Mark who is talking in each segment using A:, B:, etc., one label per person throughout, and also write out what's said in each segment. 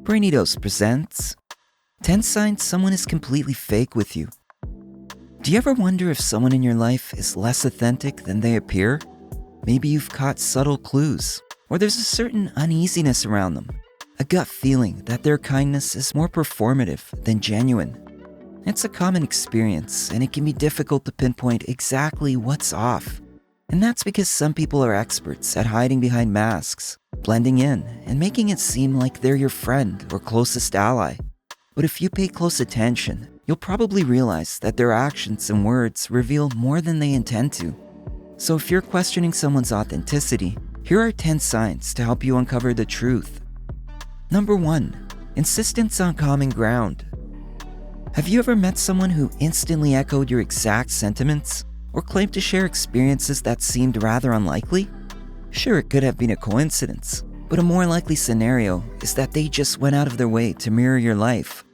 A: BRAINY presents 10 signs someone is completely fake with you. Do you ever wonder if someone in your life is less authentic than they appear? Maybe you've caught subtle clues, or there's a certain uneasiness around them, a gut feeling that their kindness is more performative than genuine. It's a common experience, and it can be difficult to pinpoint exactly what's off. And that's because some people are experts at hiding behind masks, blending in, and making it seem like they're your friend or closest ally. But if you pay close attention, you'll probably realize that their actions and words reveal more than they intend to. So if you're questioning someone's authenticity, here are 10 signs to help you uncover the truth. Number 1. Insistence on common ground. Have you ever met someone who instantly echoed your exact sentiments, or claimed to share experiences that seemed rather unlikely? Sure, it could have been a coincidence, but a more likely scenario is that they just went out of their way to mirror your life.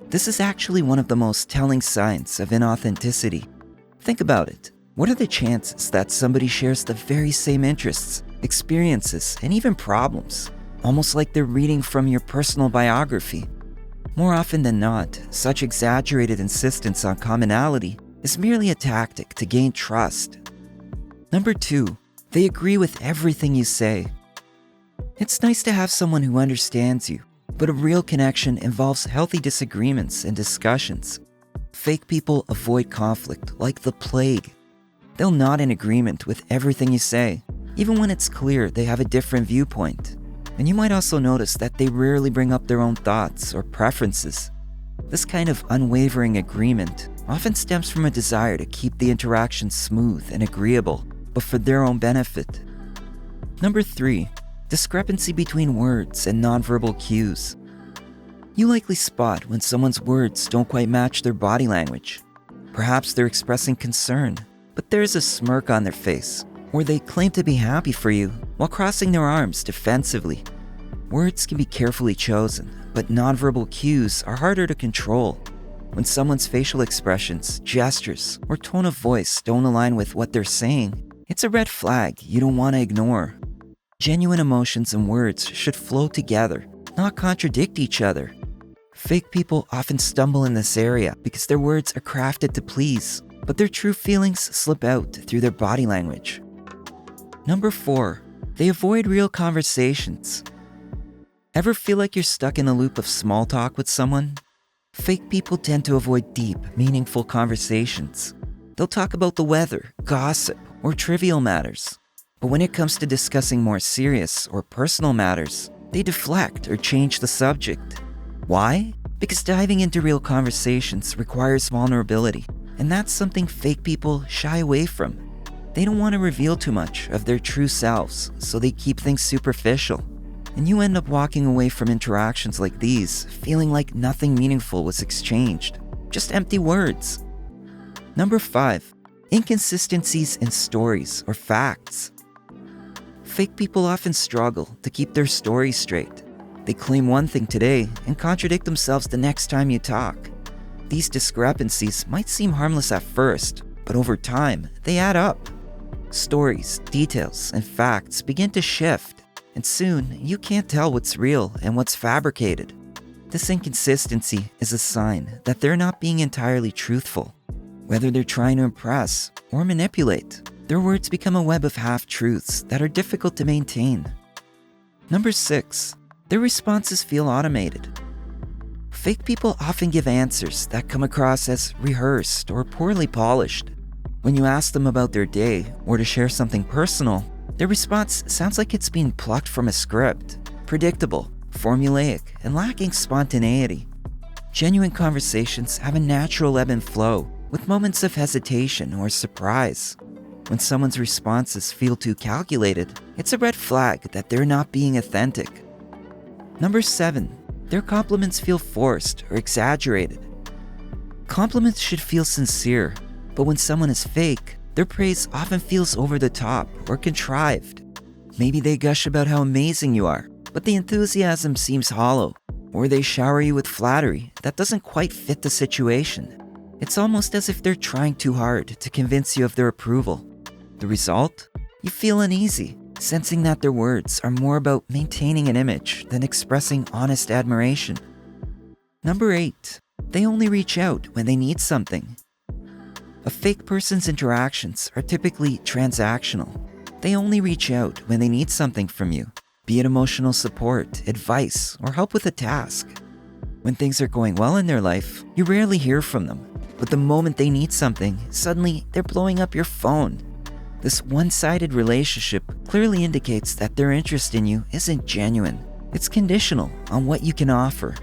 A: This is actually one of the most telling signs of inauthenticity. Think about it. What are the chances that somebody shares the very same interests, experiences, and even problems, almost like they're reading from your personal biography? More often than not, such exaggerated insistence on commonality is merely a tactic to gain trust. Number 2. They agree with everything you say. It's nice to have someone who understands you, but a real connection involves healthy disagreements and discussions. Fake people avoid conflict like the plague. They'll nod in agreement with everything you say, even when it's clear they have a different viewpoint. And you might also notice that they rarely bring up their own thoughts or preferences. This kind of unwavering agreement often stems from a desire to keep the interaction smooth and agreeable, but for their own benefit. Number 3. Discrepancy between words and nonverbal cues. You likely spot when someone's words don't quite match their body language. Perhaps they're expressing concern, but there's a smirk on their face, or they claim to be happy for you while crossing their arms defensively. Words can be carefully chosen, but nonverbal cues are harder to control. When someone's facial expressions, gestures, or tone of voice don't align with what they're saying, it's a red flag you don't want to ignore. Genuine emotions and words should flow together, not contradict each other. Fake people often stumble in this area because their words are crafted to please, but their true feelings slip out through their body language. Number 4. They avoid real conversations. Ever feel like you're stuck in a loop of small talk with someone? Fake people tend to avoid deep, meaningful conversations. They'll talk about the weather, gossip, or trivial matters. But when it comes to discussing more serious or personal matters, they deflect or change the subject. Why? Because diving into real conversations requires vulnerability, and that's something fake people shy away from. They don't want to reveal too much of their true selves, so they keep things superficial. And you end up walking away from interactions like these feeling like nothing meaningful was exchanged, just empty words. Number 5. Inconsistencies in stories or facts. Fake people often struggle to keep their stories straight. They claim one thing today and contradict themselves the next time you talk. These discrepancies might seem harmless at first, but over time, they add up. Stories, details, and facts begin to shift, and soon you can't tell what's real and what's fabricated. This inconsistency is a sign that they're not being entirely truthful. Whether they're trying to impress or manipulate, their words become a web of half-truths that are difficult to maintain. Number 6. Their responses feel automated. Fake people often give answers that come across as rehearsed or poorly polished. When you ask them about their day or to share something personal, their response sounds like it's being plucked from a script, predictable, formulaic, and lacking spontaneity. Genuine conversations have a natural ebb and flow, with moments of hesitation or surprise. When someone's responses feel too calculated, it's a red flag that they're not being authentic. Number 7. Their compliments feel forced or exaggerated. Compliments should feel sincere, but when someone is fake, their praise often feels over the top or contrived. Maybe they gush about how amazing you are, but the enthusiasm seems hollow, or they shower you with flattery that doesn't quite fit the situation. It's almost as if they're trying too hard to convince you of their approval. The result? You feel uneasy, sensing that their words are more about maintaining an image than expressing honest admiration. Number 8. They only reach out when they need something. A fake person's interactions are typically transactional. They only reach out when they need something from you, be it emotional support, advice, or help with a task. When things are going well in their life, you rarely hear from them. But the moment they need something, suddenly they're blowing up your phone. This one-sided relationship clearly indicates that their interest in you isn't genuine. It's conditional on what you can offer.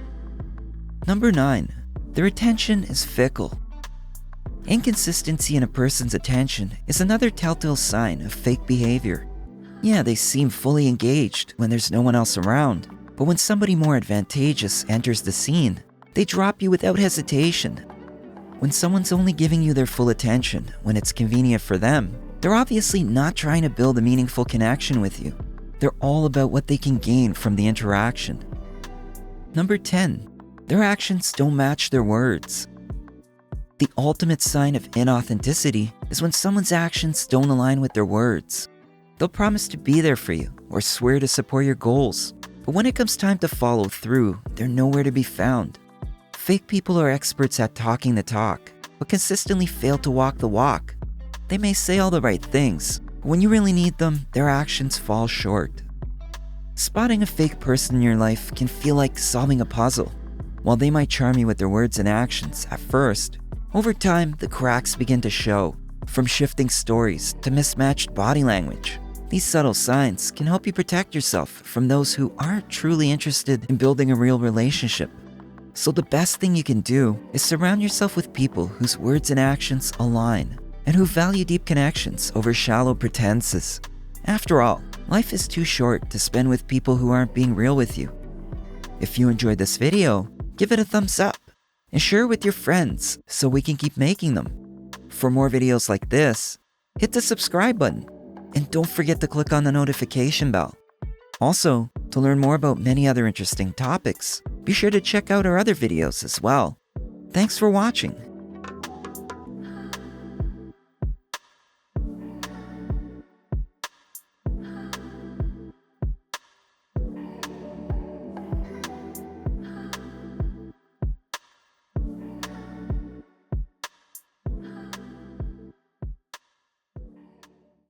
A: Number 9. Their attention is fickle. Inconsistency in a person's attention is another telltale sign of fake behavior. Yeah, they seem fully engaged when there's no one else around, but when somebody more advantageous enters the scene, they drop you without hesitation. When someone's only giving you their full attention when it's convenient for them, they're obviously not trying to build a meaningful connection with you. They're all about what they can gain from the interaction. Number 10. Their actions don't match their words. The ultimate sign of inauthenticity is when someone's actions don't align with their words. They'll promise to be there for you or swear to support your goals, but when it comes time to follow through, they're nowhere to be found. Fake people are experts at talking the talk, but consistently fail to walk the walk. They may say all the right things, but when you really need them, their actions fall short. Spotting a fake person in your life can feel like solving a puzzle. While they might charm you with their words and actions at first, over time, the cracks begin to show, from shifting stories to mismatched body language. These subtle signs can help you protect yourself from those who aren't truly interested in building a real relationship. So the best thing you can do is surround yourself with people whose words and actions align, and who value deep connections over shallow pretenses. After all, life is too short to spend with people who aren't being real with you. If you enjoyed this video, give it a thumbs up and share it with your friends so we can keep making them. For more videos like this, hit the subscribe button and don't forget to click on the notification bell. Also, to learn more about many other interesting topics, be sure to check out our other videos as well. Thanks for watching.